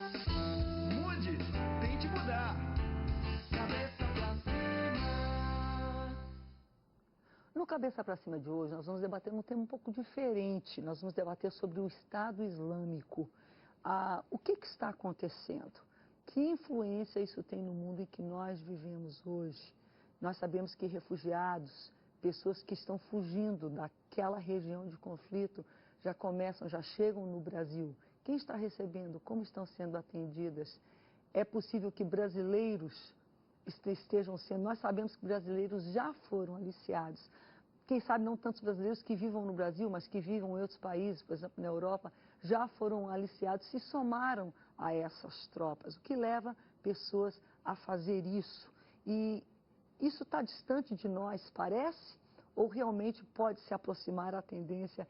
Mude, tente mudar. Cabeça pra cima. No Cabeça para Cima de hoje, nós vamos debater um tema um pouco diferente. Nós vamos debater sobre o Estado Islâmico. O que está acontecendo? Que influência isso tem no mundo em que nós vivemos hoje? Nós sabemos que refugiados, pessoas que estão fugindo daquela região de conflito, já chegam no Brasil. Quem está recebendo? Como estão sendo atendidas? É possível que brasileiros estejam sendo, nós sabemos que brasileiros já foram aliciados. Quem sabe não tantos brasileiros que vivam no Brasil, mas que vivam em outros países, por exemplo, na Europa, já foram aliciados, se somaram a essas tropas, o que leva pessoas a fazer isso. E isso está distante de nós, parece? Ou realmente pode se aproximar a tendência?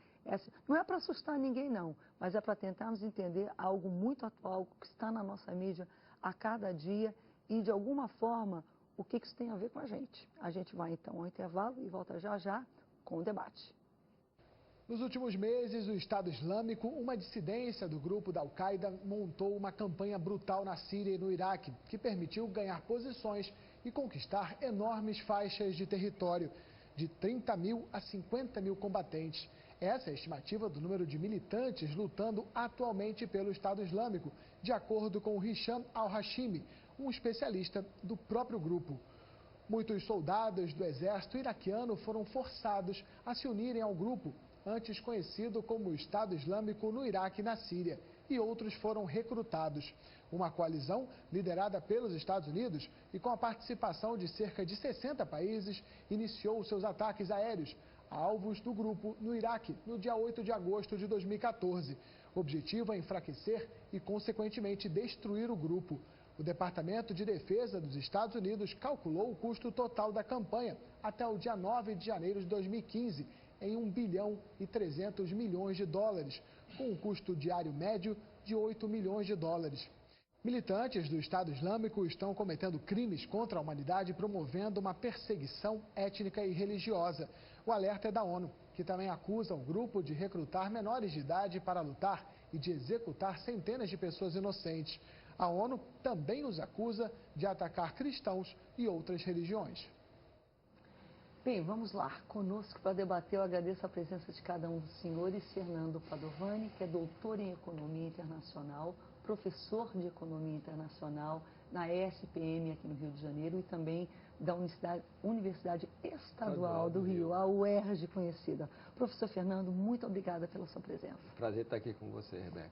Não é para assustar ninguém, não, mas é para tentarmos entender algo muito atual, algo que está na nossa mídia a cada dia e, de alguma forma, o que isso tem a ver com a gente. A gente vai, então, ao intervalo e volta já já com o debate. Nos últimos meses, o Estado Islâmico, uma dissidência do grupo da Al-Qaeda, montou uma campanha brutal na Síria e no Iraque, que permitiu ganhar posições e conquistar enormes faixas de território, de 30 mil a 50 mil combatentes. Essa é a estimativa do número de militantes lutando atualmente pelo Estado Islâmico, de acordo com Hisham al-Hashimi, um especialista do próprio grupo. Muitos soldados do exército iraquiano foram forçados a se unirem ao grupo, antes conhecido como Estado Islâmico no Iraque e na Síria, e outros foram recrutados. Uma coalizão liderada pelos Estados Unidos e com a participação de cerca de 60 países iniciou seus ataques aéreos a alvos do grupo no Iraque no dia 8 de agosto de 2014. O objetivo é enfraquecer e, consequentemente, destruir o grupo. O Departamento de Defesa dos Estados Unidos calculou o custo total da campanha até o dia 9 de janeiro de 2015 em 1 bilhão e 300 milhões de dólares, com um custo diário médio de 8 milhões de dólares. Militantes do Estado Islâmico estão cometendo crimes contra a humanidade, promovendo uma perseguição étnica e religiosa. O alerta é da ONU, que também acusa o grupo de recrutar menores de idade para lutar e de executar centenas de pessoas inocentes. A ONU também os acusa de atacar cristãos e outras religiões. Bem, vamos lá. Conosco para debater, eu agradeço a presença de cada um dos senhores. Fernando Padovani, que é doutor em Economia Internacional, professor de Economia Internacional na ESPM aqui no Rio de Janeiro e também da Universidade Estadual do Rio, a UERJ conhecida. Professor Fernando, muito obrigada pela sua presença. Prazer estar aqui com você, Rebeca.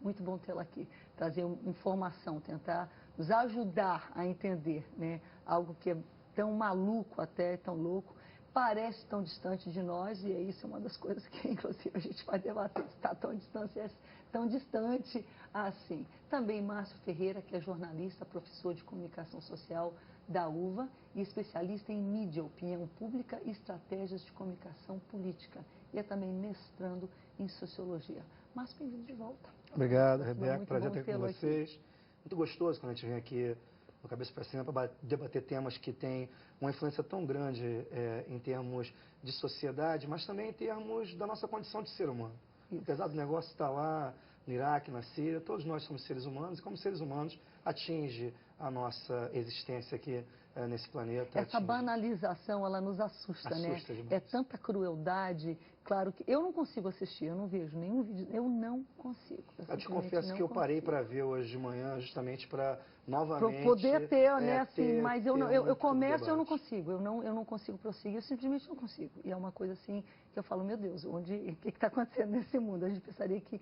Muito bom tê-la aqui, trazer informação, tentar nos ajudar a entender, né, algo que é tão maluco até, tão louco, parece tão distante de nós, e isso é uma das coisas que, inclusive, a gente vai debater, está tão distante assim. Também Márcio Ferreira, que é jornalista, professor de comunicação social da UVA e especialista em mídia, opinião pública e estratégias de comunicação política. E é também mestrando em sociologia. Márcio, bem-vindo de volta. Obrigado, Rebeca. Prazer ter com vocês. Aqui. Muito gostoso quando a gente vem aqui no Cabeça para Cima para debater temas que têm uma influência tão grande em termos de sociedade, mas também em termos da nossa condição de ser humano. Isso. Apesar do negócio estar lá no Iraque, na Síria, todos nós somos seres humanos e como seres humanos atinge a nossa existência aqui nesse planeta. Essa banalização, ela nos assusta, né? Demais. É tanta crueldade. Claro que eu não consigo assistir, eu não vejo nenhum vídeo, eu não consigo. Eu te confesso que eu parei para ver hoje de manhã justamente para novamente... Para poder ter, né, assim, mas eu começo e eu não consigo, eu não consigo prosseguir, eu simplesmente não consigo. E é uma coisa assim que eu falo, meu Deus, o que está acontecendo nesse mundo? A gente pensaria que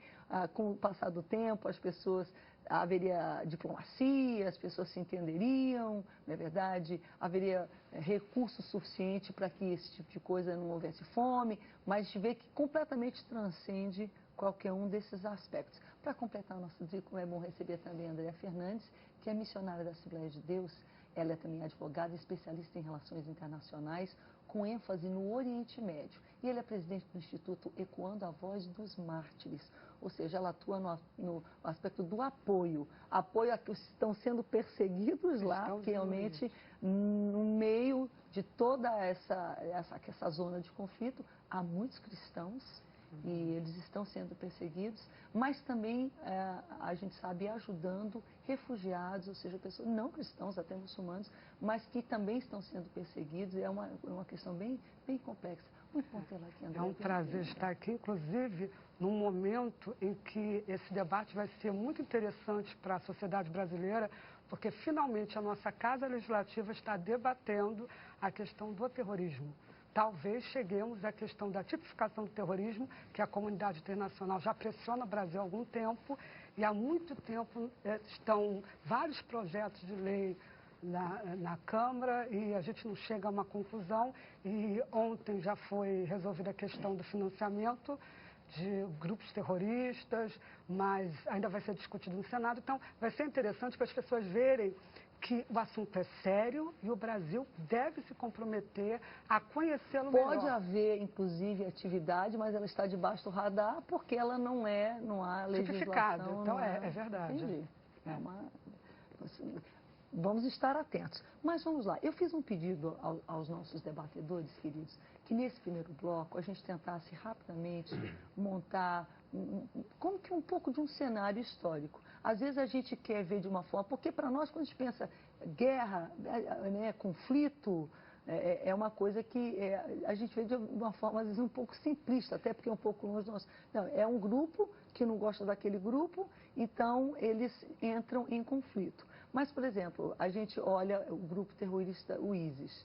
com o passar do tempo as pessoas... haveria diplomacia, as pessoas se entenderiam, não é verdade? Haveria recurso suficiente para que esse tipo de coisa não houvesse fome, mas a gente vê que completamente transcende qualquer um desses aspectos. Para completar o nosso dia, como é bom receber também a Andréa Fernandes, que é missionária da Assembleia de Deus. Ela é também advogada, especialista em relações internacionais, com ênfase no Oriente Médio. E ele é presidente do Instituto Ecoando a Voz dos Mártires. Ou seja, ela atua no aspecto do apoio a que estão sendo perseguidos lá, realmente, no meio de toda essa zona de conflito. Há muitos cristãos e eles estão sendo perseguidos, mas também a gente sabe ajudando refugiados, ou seja, pessoas não cristãos, até muçulmanos, mas que também estão sendo perseguidos. É uma questão bem complexa. Muito bom tê-la aqui, André. É um prazer estar aqui, inclusive num momento em que esse debate vai ser muito interessante para a sociedade brasileira, porque finalmente a nossa Casa Legislativa está debatendo a questão do terrorismo. Talvez cheguemos à questão da tipificação do terrorismo, que a comunidade internacional já pressiona o Brasil há algum tempo, e há muito tempo estão vários projetos de lei na Câmara e a gente não chega a uma conclusão. E ontem já foi resolvida a questão do financiamento de grupos terroristas, mas ainda vai ser discutido no Senado. Então, vai ser interessante para as pessoas verem que o assunto é sério e o Brasil deve se comprometer a conhecê-lo melhor. Pode haver, inclusive, atividade, mas ela está debaixo do radar porque ela não há legislação. Então, é verdade. Entendi. Vamos estar atentos. Mas vamos lá. Eu fiz um pedido aos nossos debatedores, queridos, que nesse primeiro bloco a gente tentasse rapidamente montar como que um pouco de um cenário histórico. Às vezes a gente quer ver de uma forma, porque para nós, quando a gente pensa guerra, né, conflito, é uma coisa que a gente vê de uma forma, às vezes, um pouco simplista, até porque é um pouco longe do nosso. Não, é um grupo que não gosta daquele grupo, então eles entram em conflito. Mas, por exemplo, a gente olha o grupo terrorista, o ISIS.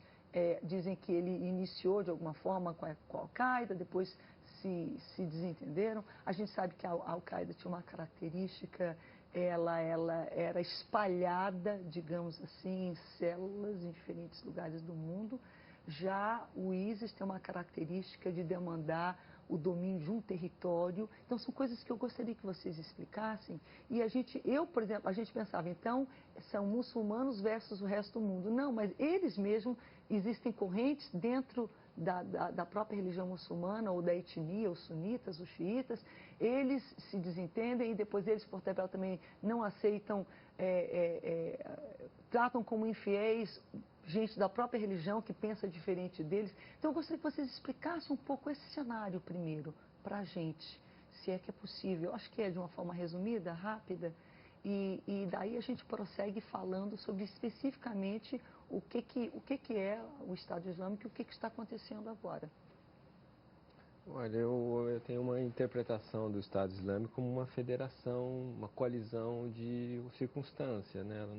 Dizem que ele iniciou de alguma forma com a Al-Qaeda, depois se desentenderam. A gente sabe que a Al-Qaeda tinha uma característica, ela era espalhada, digamos assim, em células em diferentes lugares do mundo. Já o ISIS tem uma característica de demandar o domínio de um território. Então, são coisas que eu gostaria que vocês explicassem. E por exemplo, a gente pensava, então, são muçulmanos versus o resto do mundo. Não, mas eles mesmos, existem correntes dentro da própria religião muçulmana ou da etnia, os sunitas, os xiitas, eles se desentendem e depois eles, por tabela, também não aceitam, tratam como infiéis gente da própria religião que pensa diferente deles. Então, eu gostaria que vocês explicassem um pouco esse cenário primeiro para a gente, se é que é possível. Eu acho que é de uma forma resumida, rápida, e daí a gente prossegue falando sobre especificamente o que é o Estado Islâmico e o que está acontecendo agora. Olha, eu tenho uma interpretação do Estado Islâmico como uma federação, uma coalizão de circunstância, né? Ela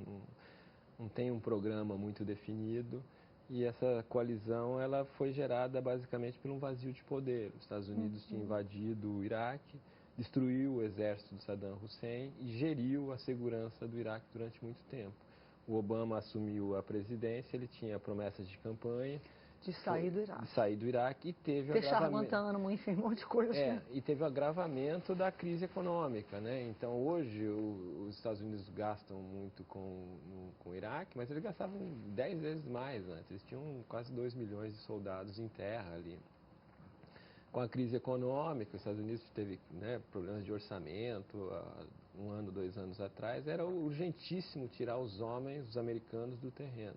não tem um programa muito definido e essa coalizão ela foi gerada basicamente por um vazio de poder. Os Estados Unidos tinham invadido o Iraque, destruiu o exército de Saddam Hussein e geriu a segurança do Iraque durante muito tempo. O Obama assumiu a presidência, ele tinha promessas de campanha de sair do Iraque. De sair do Iraque e teve fechar Guantánamo, enfim, um monte de coisa. E teve o agravamento da crise econômica, né? Então, hoje, os Estados Unidos gastam muito com o Iraque, mas eles gastavam 10 vezes mais antes. Eles tinham quase 2 milhões de soldados em terra ali. Com a crise econômica, os Estados Unidos teve, né, problemas de orçamento há 1 ano, 2 anos atrás. Era urgentíssimo tirar os homens, os americanos, do terreno.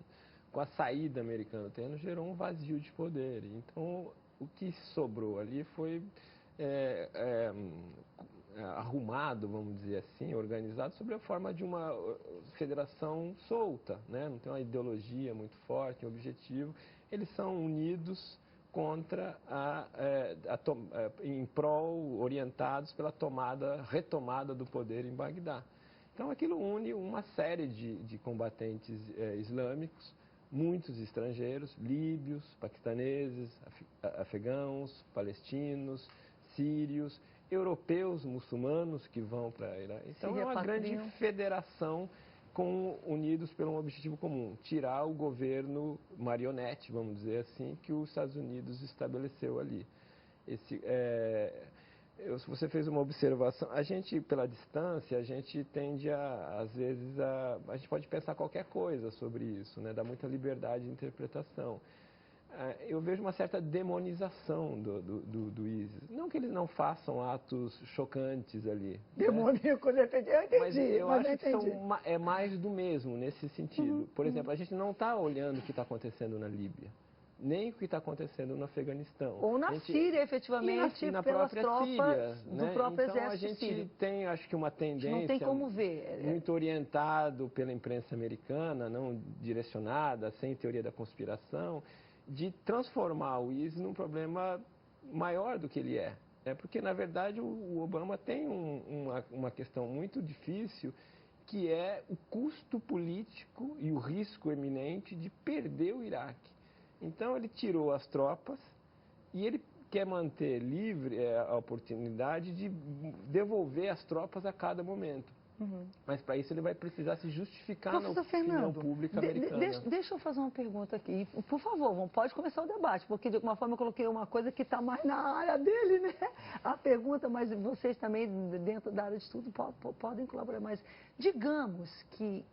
Com a saída americana do terreno, gerou um vazio de poder. Então, o que sobrou ali foi arrumado, vamos dizer assim, organizado sob a forma de uma federação solta, né? Não tem uma ideologia muito forte, um objetivo. Eles são unidos contra em prol, orientados pela retomada do poder em Bagdá. Então, aquilo une uma série de combatentes islâmicos, muitos estrangeiros, líbios, paquistaneses, afegãos, palestinos, sírios, europeus, muçulmanos que vão para Irã. Então é uma grande federação unidos por um objetivo comum, tirar o governo marionete, vamos dizer assim, que os Estados Unidos estabeleceu ali. Você fez uma observação, a gente, pela distância, a gente tende às vezes, a gente pode pensar qualquer coisa sobre isso, né? Dá muita liberdade de interpretação. Eu vejo uma certa demonização do ISIS. Não que eles não façam atos chocantes ali. Demoníaco, né? Eu entendi. Mas eu acho que é mais do mesmo nesse sentido. Por exemplo, a gente não está olhando o que está acontecendo na Líbia. nem o que está acontecendo no Afeganistão. Ou na Síria, efetivamente, e na pelas própria tropas Síria, do né? próprio então, exército a gente sírio. tem, acho que, uma tendência não tem como ver. muito orientado pela imprensa americana, não direcionada, sem teoria da conspiração, de transformar o ISIS num problema maior do que ele é. Porque, na verdade, o Obama tem uma questão muito difícil, que é o custo político e o risco eminente de perder o Iraque. Então, ele tirou as tropas e ele quer manter livre a oportunidade de devolver as tropas a cada momento. Mas, para isso, ele vai precisar se justificar na opinião pública americana. Deixa eu fazer uma pergunta aqui. Por favor, pode começar o debate, porque, de alguma forma, eu coloquei uma coisa que está mais na área dele, né? A pergunta, mas vocês também, dentro da área de estudo, podem colaborar. Mas, digamos que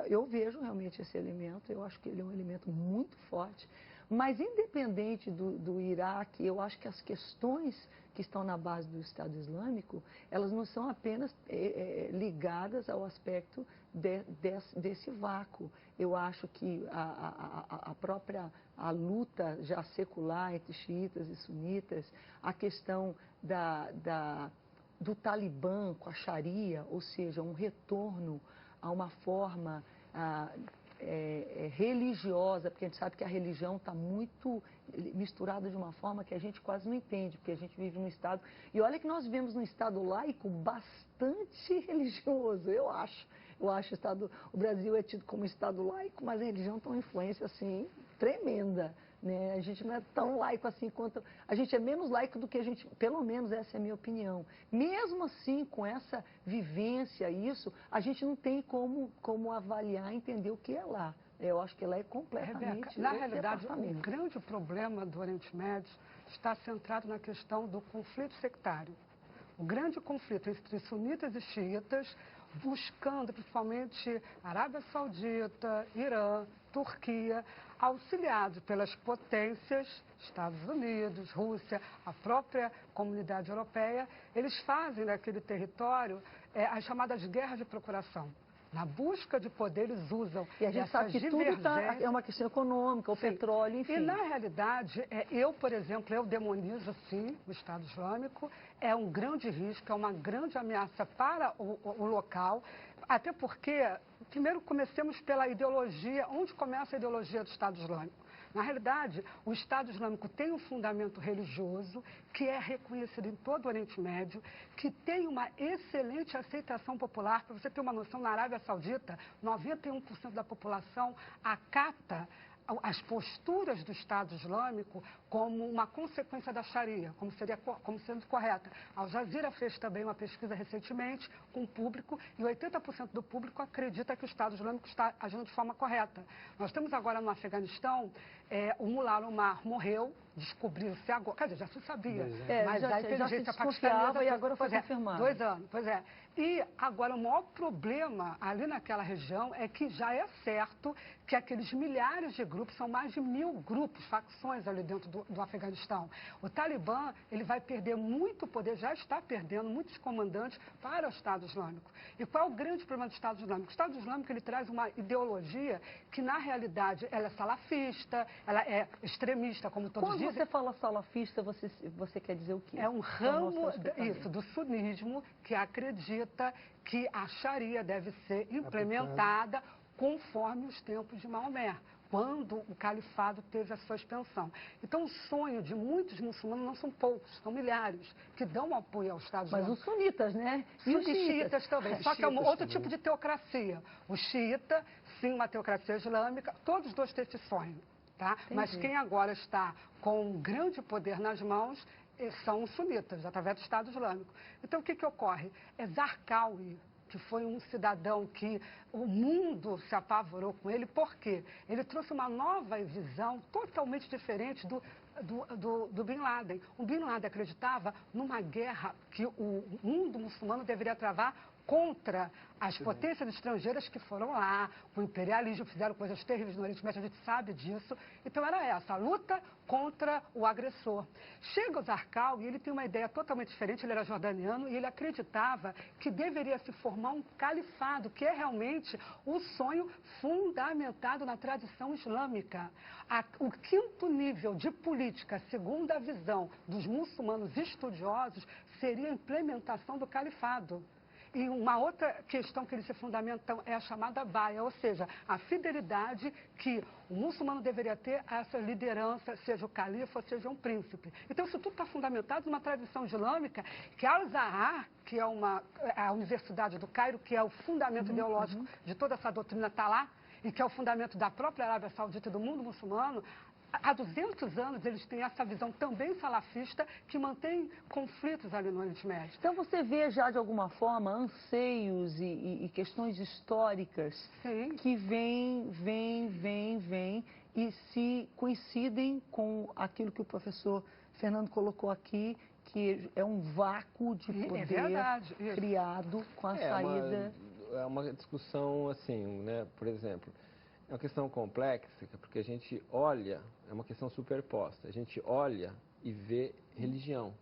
eu vejo realmente esse elemento, eu acho que ele é um elemento muito forte, mas, independente do Iraque, eu acho que as questões que estão na base do Estado Islâmico, elas não são apenas ligadas ao aspecto desse vácuo. Eu acho que a própria luta já secular entre xiitas e sunitas, a questão do Talibã com a Sharia, ou seja, um retorno a uma forma religiosa, porque a gente sabe que a religião está muito misturada de uma forma que a gente quase não entende, porque a gente vive num Estado... E olha que nós vivemos num Estado laico bastante religioso, eu acho. O Brasil é tido como Estado laico, mas a religião tem uma influência, assim, tremenda. Né? A gente não é tão laico assim quanto... A gente é menos laico do que a gente... Pelo menos essa é a minha opinião. Mesmo assim, com essa vivência, a gente não tem como avaliar, entender o que é lá. Eu acho que lá é completamente... Rebeca, na realidade, o grande problema do Oriente Médio está centrado na questão do conflito sectário. O grande conflito entre sunitas e xiitas, buscando principalmente Arábia Saudita, Irã, Turquia, auxiliados pelas potências, Estados Unidos, Rússia, a própria comunidade europeia, eles fazem naquele território as chamadas guerras de procuração. Na busca de poder, eles usam e a gente sabe que tudo é uma questão econômica, o petróleo, enfim. E, na realidade, por exemplo, eu demonizo, sim, o Estado Islâmico. É um grande risco, é uma grande ameaça para o local. Até porque, primeiro, comecemos pela ideologia. Onde começa a ideologia do Estado Islâmico? Na realidade, o Estado Islâmico tem um fundamento religioso que é reconhecido em todo o Oriente Médio, que tem uma excelente aceitação popular. Para você ter uma noção, na Arábia Saudita, 91% da população acata as posturas do Estado Islâmico como uma consequência da Sharia, como sendo correta. A Al Jazeera fez também uma pesquisa recentemente com o público e 80% do público acredita que o Estado Islâmico está agindo de forma correta. Nós temos agora no Afeganistão, o Mullah Omar morreu, descobriu-se agora, quer dizer, já se sabia, mas a inteligência paquistanesa... e agora foi confirmado. 2 anos, pois é. E agora o maior problema ali naquela região é que já é certo que aqueles milhares de grupos, são mais de 1000 grupos, facções ali dentro do Afeganistão. O Talibã, ele vai perder muito poder, já está perdendo muitos comandantes para o Estado Islâmico. E qual é o grande problema do Estado Islâmico? O Estado Islâmico, ele traz uma ideologia que, na realidade, ela é salafista, ela é extremista, como todos dizem. Quando você fala salafista, você quer dizer o quê? É um ramo do sunismo que acredita que a Sharia deve ser implementada conforme os tempos de Maomé, quando o califado teve a sua expansão. Então, o sonho de muitos muçulmanos, não são poucos, são milhares, que dão apoio ao Estado Islâmico. Mas os sunitas, né? E os xiitas também. Só que é outro tipo de teocracia. O xiita, sim, uma teocracia islâmica, todos os dois têm esse sonho. Tá? Mas quem agora está com um grande poder nas mãos são os sunitas, através do Estado Islâmico. Então, o que ocorre? Zarqawi, que foi um cidadão que o mundo se apavorou com ele, por quê? Ele trouxe uma nova visão totalmente diferente do Bin Laden. O Bin Laden acreditava numa guerra que o mundo muçulmano deveria travar contra as potências estrangeiras que foram lá, o imperialismo, fizeram coisas terríveis no Oriente Médio, a gente sabe disso. Então era essa, a luta contra o agressor. Chega o Zarqawi e ele tem uma ideia totalmente diferente, ele era jordaniano e ele acreditava que deveria se formar um califado, que é realmente o sonho fundamentado na tradição islâmica. O quinto nível de política, segundo a visão dos muçulmanos estudiosos, seria a implementação do califado. E uma outra questão que eles se fundamentam é a chamada baia, ou seja, a fidelidade que o muçulmano deveria ter a essa liderança, seja o califa, seja um príncipe. Então, isso tudo está fundamentado numa tradição islâmica que Al-Azhar, que é a Universidade do Cairo, que é o fundamento ideológico de toda essa doutrina, está lá, e que é o fundamento da própria Arábia Saudita e do mundo muçulmano. Há 200 anos eles têm essa visão também salafista que mantém conflitos ali no Oriente Médio. Então você vê já de alguma forma anseios e questões históricas Sim. que vêm e se coincidem com aquilo que o professor Fernando colocou aqui, que é um vácuo de poder criado com a saída. É uma discussão assim, né? Por exemplo, é uma questão complexa, porque a gente olha, é uma questão superposta, a gente olha e vê religião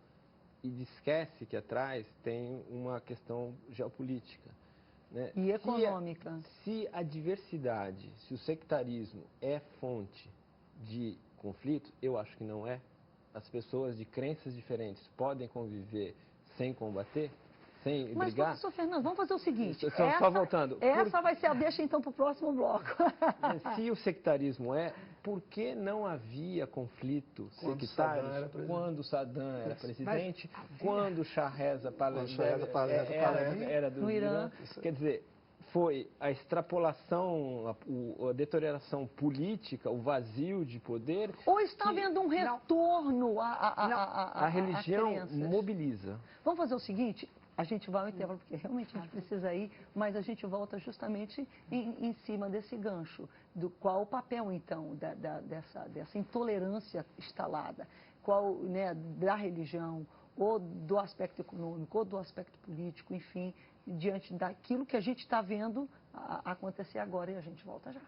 e esquece que atrás tem uma questão geopolítica. Né? E econômica. Se a diversidade, se o sectarismo é fonte de conflito, eu acho que não é. As pessoas de crenças diferentes podem conviver sem combater? Sem Mas, brigar? professor Fernando, vamos fazer o seguinte. Só voltando. Essa vai ser a deixa, então, para o próximo bloco. Se o sectarismo por que não havia conflito sectário quando Saddam era presidente, quando Shah Reza era do Irã? Quer dizer, foi a extrapolação, a deterioração política, o vazio de poder. Ou está havendo um retorno a religião mobiliza. Vamos fazer o seguinte. A gente vai ao intervalo, porque realmente a gente precisa ir, mas a gente volta justamente em cima desse gancho, do qual o papel, então, dessa intolerância instalada, qual, né, da religião, ou do aspecto econômico, ou do aspecto político, enfim, diante daquilo que a gente está vendo acontecer agora, e a gente volta já.